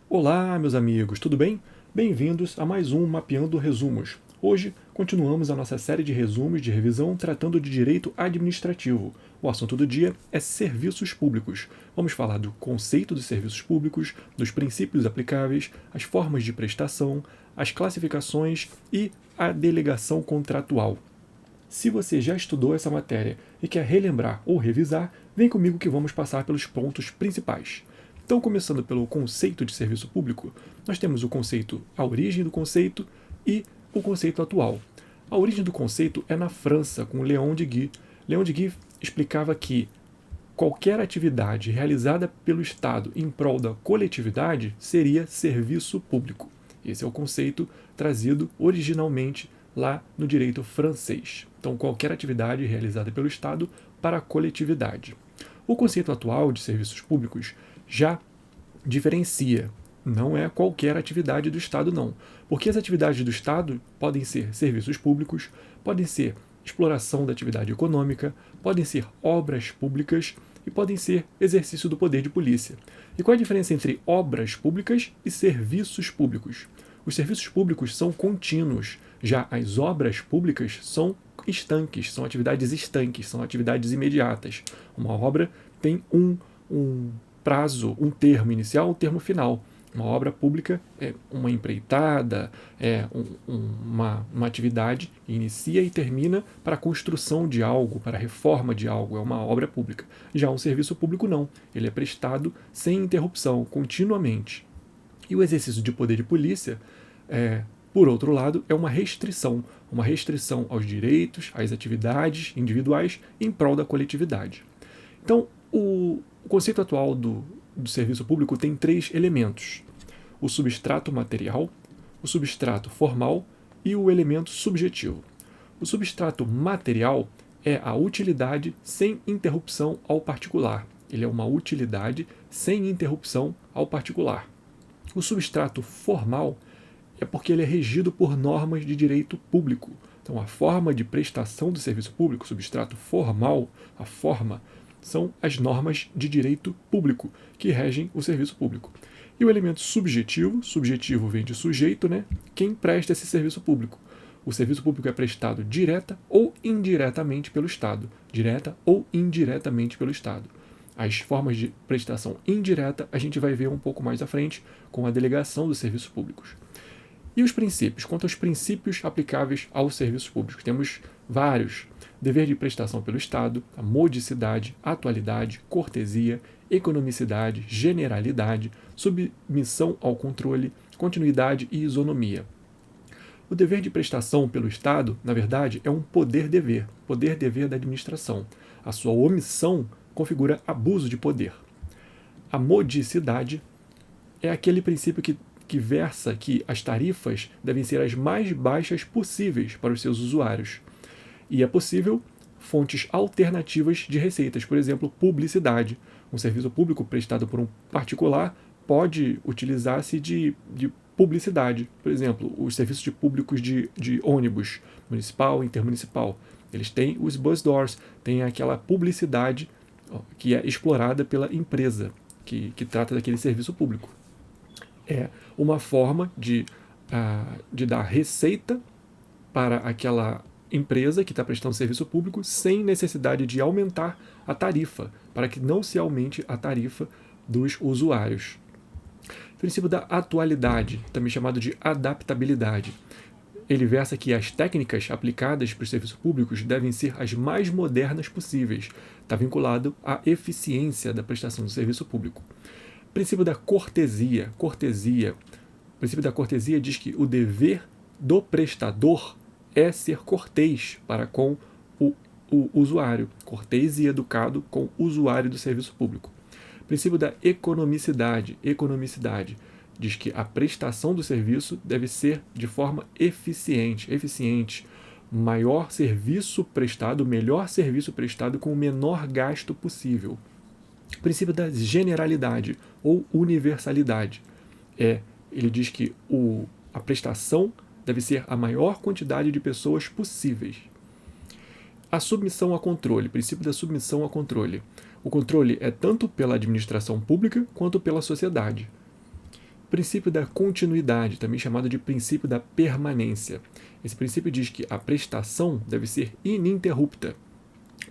Olá, meus amigos, tudo bem? Bem-vindos a mais um Mapeando Resumos. Hoje, continuamos a nossa série de resumos de revisão tratando de direito administrativo. O assunto do dia é serviços públicos. Vamos falar do conceito dos serviços públicos, dos princípios aplicáveis, as formas de prestação, as classificações e a delegação contratual. Se você já estudou essa matéria e quer relembrar ou revisar, vem comigo que vamos passar pelos pontos principais. Então, começando pelo conceito de serviço público, nós temos o conceito, a origem do conceito e o conceito atual. A origem do conceito é na França, com Léon de Guy. Léon de Guy explicava que qualquer atividade realizada pelo Estado em prol da coletividade seria serviço público. Esse é o conceito trazido originalmente lá no direito francês. Então, qualquer atividade realizada pelo Estado para a coletividade. O conceito atual de serviços públicos já diferencia. Não é qualquer atividade do Estado, não. Porque as atividades do Estado podem ser serviços públicos, podem ser exploração da atividade econômica, podem ser obras públicas e podem ser exercício do poder de polícia. E qual é a diferença entre obras públicas e serviços públicos? Os serviços públicos são contínuos, já as obras públicas são estanques, são atividades estanques, são atividades imediatas. Uma obra tem um prazo, um termo inicial, um termo final. Uma obra pública é uma empreitada, é uma atividade que inicia e termina para a construção de algo, para a reforma de algo, é uma obra pública. Já um serviço público não, ele é prestado sem interrupção, continuamente. E o exercício de poder de polícia, por outro lado, é uma restrição aos direitos, às atividades individuais em prol da coletividade. Então, o conceito atual do serviço público tem 3 elementos: o substrato material, o substrato formal e o elemento subjetivo. O substrato material é a utilidade sem interrupção ao particular. Ele é uma utilidade sem interrupção ao particular. O substrato formal é porque ele é regido por normas de direito público. Então, a forma de prestação do serviço público, o substrato formal, a forma, são as normas de direito público que regem o serviço público. E o elemento subjetivo, subjetivo vem de sujeito, né? Quem presta esse serviço público. O serviço público é prestado direta ou indiretamente pelo Estado. Direta ou indiretamente pelo Estado. As formas de prestação indireta a gente vai ver um pouco mais à frente com a delegação dos serviços públicos. E os princípios? Quanto aos princípios aplicáveis aos serviços públicos, temos vários: dever de prestação pelo Estado, a modicidade, atualidade, cortesia, economicidade, generalidade, submissão ao controle, continuidade e isonomia. O dever de prestação pelo Estado, na verdade, é um poder-dever da administração. A sua omissão configura abuso de poder. A modicidade é aquele princípio que versa que as tarifas devem ser as mais baixas possíveis para os seus usuários. E é possível fontes alternativas de receitas, por exemplo, publicidade. Um serviço público prestado por um particular pode utilizar-se de publicidade. Por exemplo, os serviços públicos de ônibus municipal e intermunicipal. Eles têm os bus doors, tem aquela publicidade que é explorada pela empresa que trata daquele serviço público. É uma forma de dar receita para aquela empresa que está prestando serviço público sem necessidade de aumentar a tarifa, para que não se aumente a tarifa dos usuários. O princípio da atualidade, também chamado de adaptabilidade. Ele versa que as técnicas aplicadas para os serviços públicos devem ser as mais modernas possíveis. Está vinculado à eficiência da prestação do serviço público. O princípio da cortesia. O princípio da cortesia diz que o dever do prestador é ser cortês para com o usuário, cortês e educado com o usuário do serviço público. O princípio da economicidade diz que a prestação do serviço deve ser de forma eficiente, maior serviço prestado, melhor serviço prestado com o menor gasto possível. O princípio da generalidade ou universalidade ele diz que a prestação deve ser a maior quantidade de pessoas possíveis. A submissão a controle, princípio da submissão a controle. O controle é tanto pela administração pública quanto pela sociedade. Princípio da continuidade, também chamado de princípio da permanência. Esse princípio diz que a prestação deve ser ininterrupta.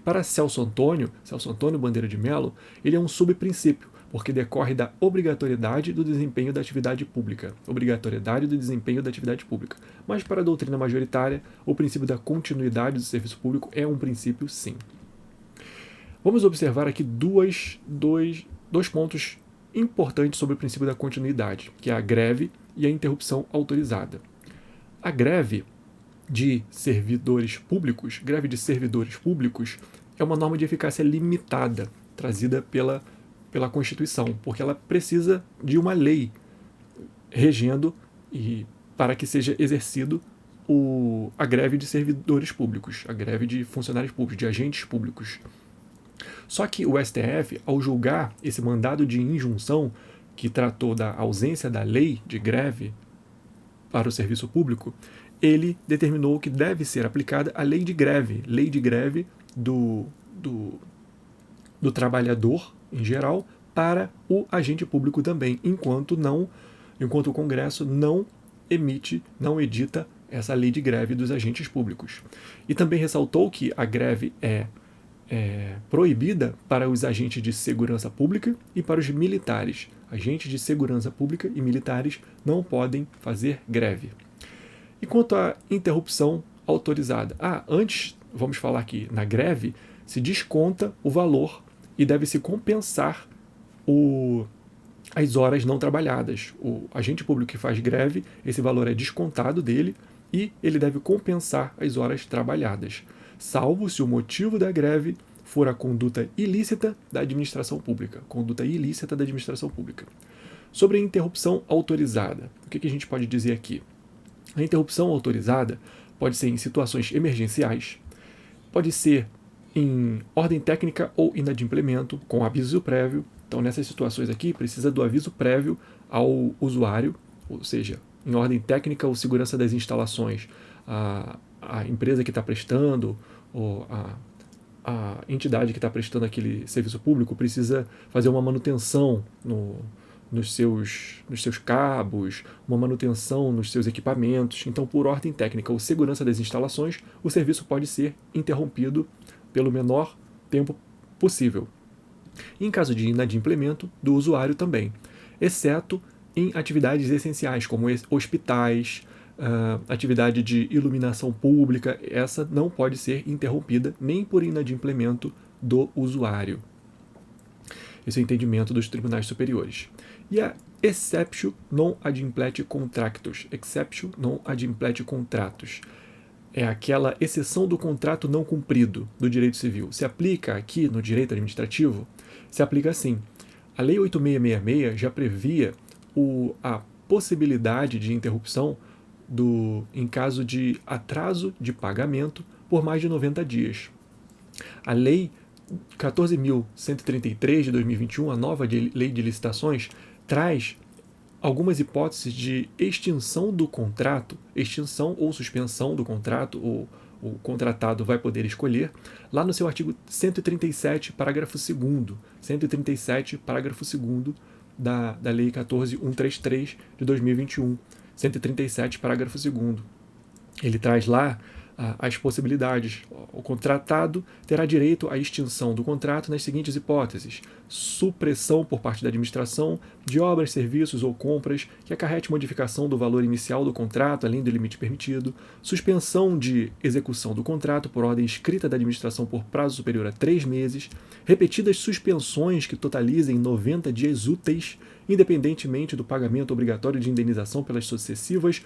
Para Celso Antônio Bandeira de Mello, ele é um subprincípio, porque decorre da obrigatoriedade do desempenho da atividade pública. Obrigatoriedade do desempenho da atividade pública. Mas para a doutrina majoritária, o princípio da continuidade do serviço público é um princípio, sim. Vamos observar aqui dois pontos importantes sobre o princípio da continuidade, que é a greve e a interrupção autorizada. A greve de servidores públicos é uma norma de eficácia limitada, trazida pela Constituição, porque ela precisa de uma lei regendo e para que seja exercido a greve de servidores públicos, a greve de funcionários públicos, de agentes públicos. Só que o STF, ao julgar esse mandado de injunção, que tratou da ausência da lei de greve para o serviço público, ele determinou que deve ser aplicada a lei de greve do trabalhador em geral para o agente público também, enquanto o Congresso não edita essa lei de greve dos agentes públicos. E também ressaltou que a greve é proibida para os agentes de segurança pública e para os militares. Agentes de segurança pública e militares não podem fazer greve. E quanto à interrupção autorizada? Antes, vamos falar que na greve se desconta o valor e deve-se compensar as horas não trabalhadas. O agente público que faz greve, esse valor é descontado dele e ele deve compensar as horas trabalhadas, salvo se o motivo da greve for a conduta ilícita da administração pública. Sobre a interrupção autorizada, o que a gente pode dizer aqui? A interrupção autorizada pode ser em situações emergenciais, pode ser em ordem técnica ou inadimplemento, com aviso prévio. Então, nessas situações aqui, precisa do aviso prévio ao usuário, ou seja, em ordem técnica ou segurança das instalações, a empresa que está prestando, ou a entidade que está prestando aquele serviço público precisa fazer uma manutenção nos seus cabos, uma manutenção nos seus equipamentos. Então, por ordem técnica ou segurança das instalações, o serviço pode ser interrompido pelo menor tempo possível. Em caso de inadimplemento, do usuário também, exceto em atividades essenciais, como hospitais, atividade de iluminação pública, essa não pode ser interrompida nem por inadimplemento do usuário. Esse é o entendimento dos tribunais superiores. E a exceptio non adimplete contractus. Exceptio non adimplete contractus. É aquela exceção do contrato não cumprido do direito civil. Se aplica aqui no direito administrativo? Se aplica assim. A Lei 8666 já previa a possibilidade de interrupção em caso de atraso de pagamento por mais de 90 dias. A Lei 14.133 de 2021, a nova lei de licitações, traz algumas hipóteses de extinção do contrato, extinção ou suspensão do contrato, o contratado vai poder escolher, lá no seu artigo 137, parágrafo 2º, 137, parágrafo 2º da Lei 14.133 de 2021, 137, parágrafo 2º. Ele traz lá as possibilidades. O contratado terá direito à extinção do contrato nas seguintes hipóteses: supressão por parte da administração de obras, serviços ou compras que acarrete modificação do valor inicial do contrato, além do limite permitido, suspensão de execução do contrato por ordem escrita da administração por prazo superior a 3 meses, repetidas suspensões que totalizem 90 dias úteis, independentemente do pagamento obrigatório de indenização pelas sucessivas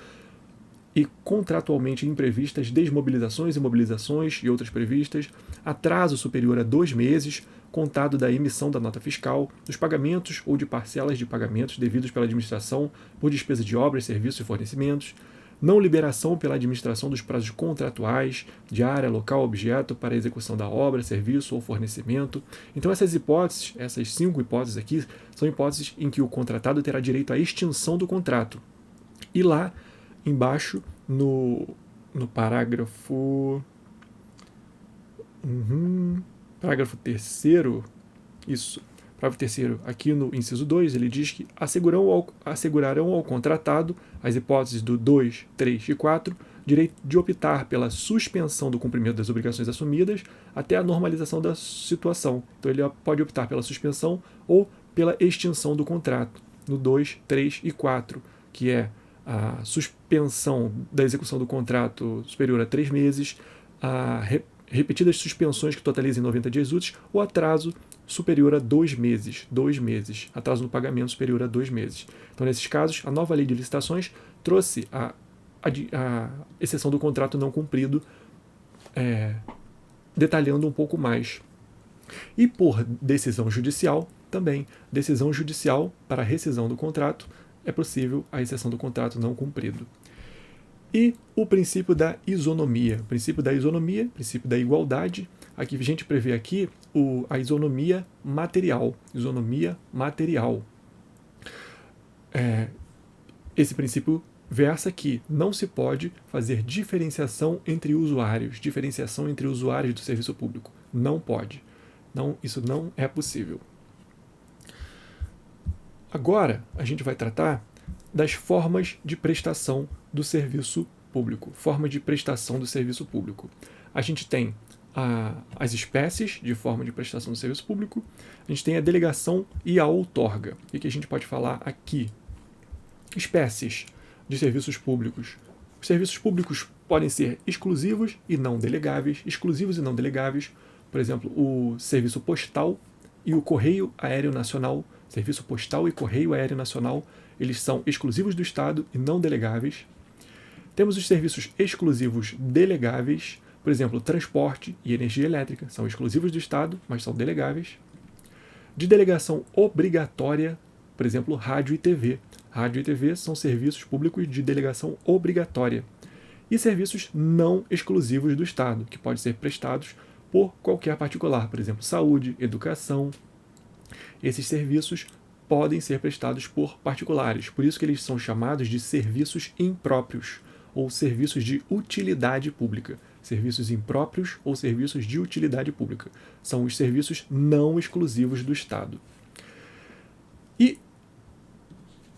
e contratualmente imprevistas desmobilizações e mobilizações e outras previstas, atraso superior a 2 meses, contado da emissão da nota fiscal, dos pagamentos ou de parcelas de pagamentos devidos pela administração por despesa de obras, serviços e fornecimentos, não liberação pela administração dos prazos contratuais de área, local, objeto para a execução da obra, serviço ou fornecimento. Então essas 5 hipóteses aqui, são hipóteses em que o contratado terá direito à extinção do contrato. E lá embaixo, no parágrafo 3º, isso, Parágrafo 3º, aqui no inciso 2, ele diz que assegurarão ao contratado, as hipóteses do 2, 3 e 4, direito de optar pela suspensão do cumprimento das obrigações assumidas até a normalização da situação. Então ele pode optar pela suspensão ou pela extinção do contrato, no 2, 3 e 4, que é a suspensão da execução do contrato superior a 3 meses, a repetidas suspensões que totalizem 90 dias úteis ou atraso superior a 2 meses, atraso no pagamento superior a 2 meses. Então, nesses casos, a nova lei de licitações trouxe a exceção do contrato não cumprido, detalhando um pouco mais. E por decisão judicial, também, decisão judicial para rescisão do contrato, é possível a exceção do contrato não cumprido. E o princípio da isonomia. Princípio da igualdade. Aqui a gente prevê aqui a isonomia material. Esse princípio versa que não se pode fazer diferenciação entre usuários do serviço público. Não pode. Não, isso não é possível. Agora, a gente vai tratar das formas de prestação do serviço público. A gente tem as espécies de forma de prestação do serviço público, a gente tem a delegação e a outorga. O que a gente pode falar aqui? Espécies de serviços públicos. Os serviços públicos podem ser exclusivos e não delegáveis. Por exemplo, o serviço postal e o correio aéreo nacional. Serviço postal e correio aéreo nacional, eles são exclusivos do Estado e não delegáveis. Temos os serviços exclusivos delegáveis, por exemplo, transporte e energia elétrica, são exclusivos do Estado, mas são delegáveis. De delegação obrigatória, por exemplo, rádio e TV. Rádio e TV são serviços públicos de delegação obrigatória. E serviços não exclusivos do Estado, que podem ser prestados por qualquer particular, por exemplo, saúde, educação. Esses serviços podem ser prestados por particulares, por isso que eles são chamados de serviços impróprios, ou serviços de utilidade pública. Serviços impróprios ou serviços de utilidade pública. São os serviços não exclusivos do Estado. E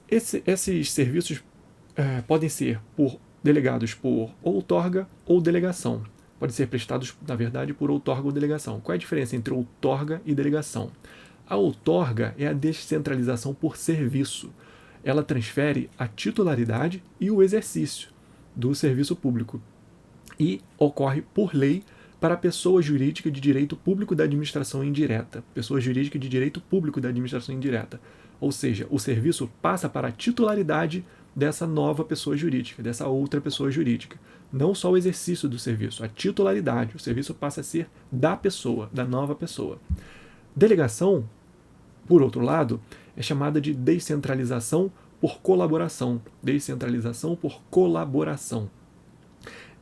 esses serviços podem ser delegados por outorga ou delegação. Podem ser prestados, na verdade, por outorga ou delegação. Qual é a diferença entre outorga e delegação? A outorga é a descentralização por serviço. Ela transfere a titularidade e o exercício do serviço público e ocorre por lei para a pessoa jurídica de direito público da administração indireta. Pessoa jurídica de direito público da administração indireta. Ou seja, o serviço passa para a titularidade dessa nova pessoa jurídica, dessa outra pessoa jurídica. Não só o exercício do serviço, a titularidade. O serviço passa a ser da pessoa, da nova pessoa. Delegação, por outro lado, é chamada de descentralização por colaboração. Descentralização por colaboração.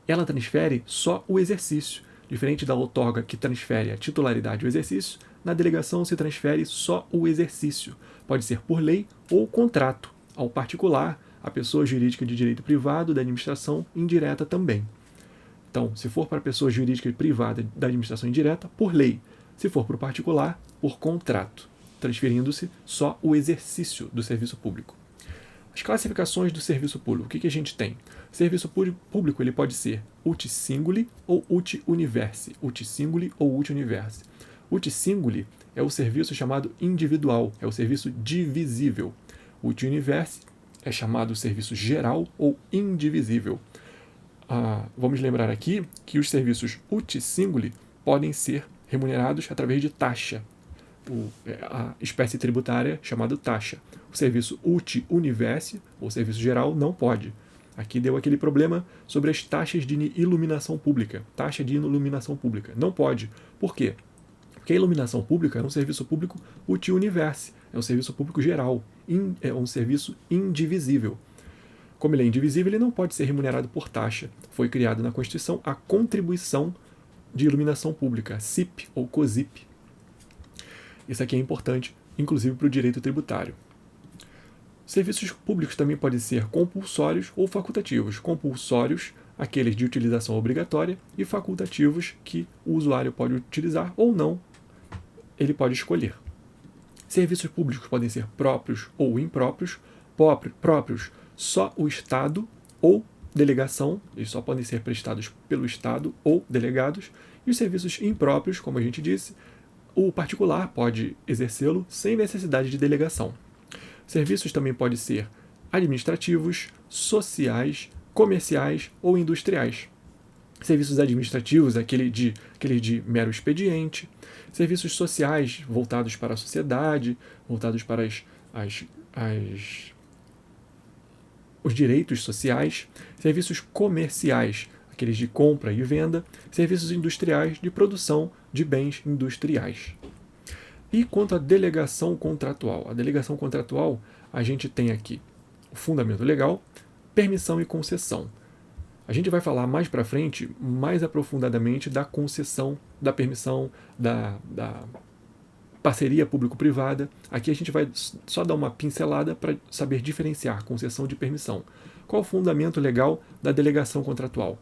Ela transfere só o exercício. Diferente da outorga, que transfere a titularidade e o exercício, na delegação se transfere só o exercício. Pode ser por lei ou contrato, ao particular, a pessoa jurídica de direito privado da administração indireta também. Então, se for para a pessoa jurídica privada da administração indireta, por lei. Se for para o particular, por contrato, transferindo-se só o exercício do serviço público. As classificações do serviço público, o que a gente tem? O serviço público ele pode ser uti singuli ou uti universi. Uti singuli ou uti universi. Uti singuli é o serviço chamado individual, é o serviço divisível. Uti universi é chamado serviço geral ou indivisível. Vamos lembrar aqui que os serviços uti singuli podem ser remunerados através de taxa, a espécie tributária chamada taxa. O serviço uti universi, ou serviço geral, não pode. Aqui deu aquele problema sobre as taxas de iluminação pública. Taxa de iluminação pública. Não pode. Por quê? Porque a iluminação pública é um serviço público uti universi, é um serviço público geral, é um serviço indivisível. Como ele é indivisível, ele não pode ser remunerado por taxa. Foi criada na Constituição a contribuição de iluminação pública, a CIP ou COSIP. Isso aqui é importante, inclusive para o direito tributário. Serviços públicos também podem ser compulsórios ou facultativos. Compulsórios, aqueles de utilização obrigatória, e facultativos, que o usuário pode utilizar ou não, ele pode escolher. Serviços públicos podem ser próprios ou impróprios. Próprios, só o Estado ou delegação, eles só podem ser prestados pelo Estado ou delegados. E os serviços impróprios, como a gente disse, o particular pode exercê-lo sem necessidade de delegação. Serviços também podem ser administrativos, sociais, comerciais ou industriais. Serviços administrativos, aquele de mero expediente. Serviços sociais, voltados para a sociedade, voltados para os direitos sociais. Serviços comerciais, aqueles de compra e venda. Serviços industriais, de produção de bens industriais. E quanto à delegação contratual? A delegação contratual, a gente tem aqui o fundamento legal, permissão e concessão. A gente vai falar mais para frente, mais aprofundadamente, da concessão, da permissão, da parceria público-privada. Aqui a gente vai só dar uma pincelada para saber diferenciar concessão de permissão. Qual o fundamento legal da delegação contratual?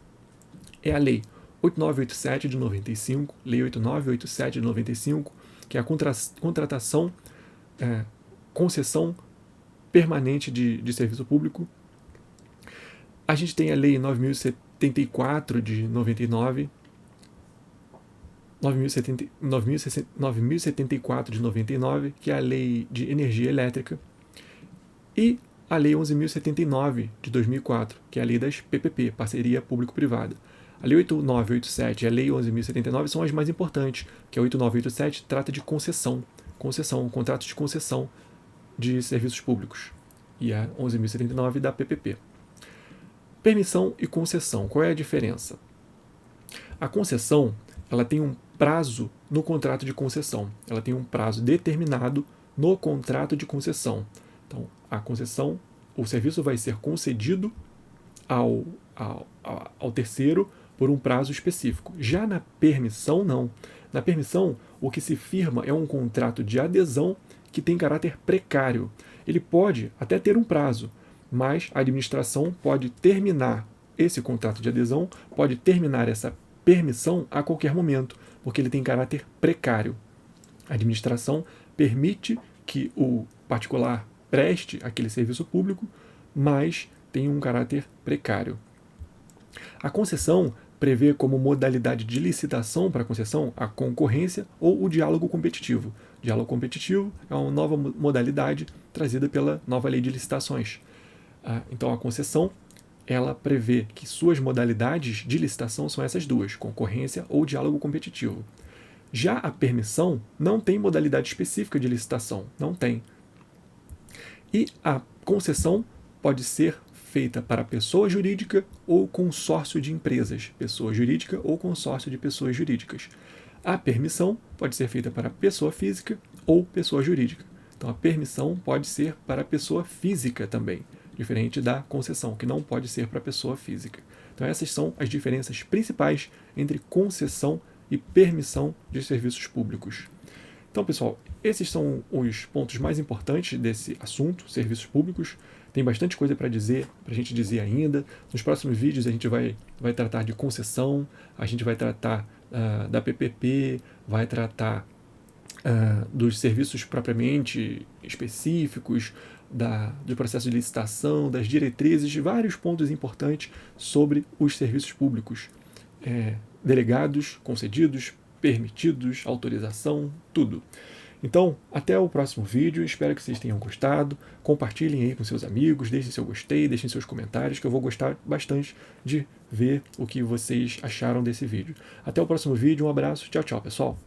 É a Lei 8987 de 95, Lei 8987 de 95, que é a contratação, concessão permanente de serviço público. A gente tem a Lei 9074 de 99, 9074 de 99, que é a Lei de Energia Elétrica, e a Lei 11.079 de 2004, que é a Lei das PPP, Parceria Público-Privada. A Lei 8987 e a Lei 11.079 são as mais importantes, que a 8987 trata de concessão, contratos de concessão de serviços públicos, e a 11.079 da PPP. Permissão e concessão, qual é a diferença? A concessão, ela tem um prazo no contrato de concessão, ela tem um prazo determinado no contrato de concessão. Então, a concessão, o serviço vai ser concedido ao terceiro por um prazo específico. Já na permissão, não. Na permissão, o que se firma é um contrato de adesão que tem caráter precário. Ele pode até ter um prazo, mas a administração pode terminar esse contrato de adesão, pode terminar essa permissão a qualquer momento, porque ele tem caráter precário. A administração permite que o particular preste aquele serviço público, mas tem um caráter precário. A concessão prevê como modalidade de licitação para a concessão a concorrência ou o diálogo competitivo. O diálogo competitivo é uma nova modalidade trazida pela nova lei de licitações. Então, a concessão, ela prevê que suas modalidades de licitação são essas duas, concorrência ou diálogo competitivo. Já a permissão não tem modalidade específica de licitação, não tem. E a concessão pode ser feita para pessoa jurídica ou consórcio de empresas, pessoa jurídica ou consórcio de pessoas jurídicas. A permissão pode ser feita para pessoa física ou pessoa jurídica. Então, a permissão pode ser para pessoa física também, diferente da concessão, que não pode ser para pessoa física. Então, essas são as diferenças principais entre concessão e permissão de serviços públicos. Então, pessoal, esses são os pontos mais importantes desse assunto, serviços públicos. Tem bastante coisa para a gente dizer ainda. Nos próximos vídeos a gente vai tratar de concessão, a gente vai tratar da PPP, vai tratar dos serviços propriamente específicos, do processo de licitação, das diretrizes, vários pontos importantes sobre os serviços públicos. Delegados, concedidos, permitidos, autorização, tudo. Então, até o próximo vídeo, espero que vocês tenham gostado, compartilhem aí com seus amigos, deixem seu gostei, deixem seus comentários, que eu vou gostar bastante de ver o que vocês acharam desse vídeo. Até o próximo vídeo, um abraço, tchau, tchau, pessoal!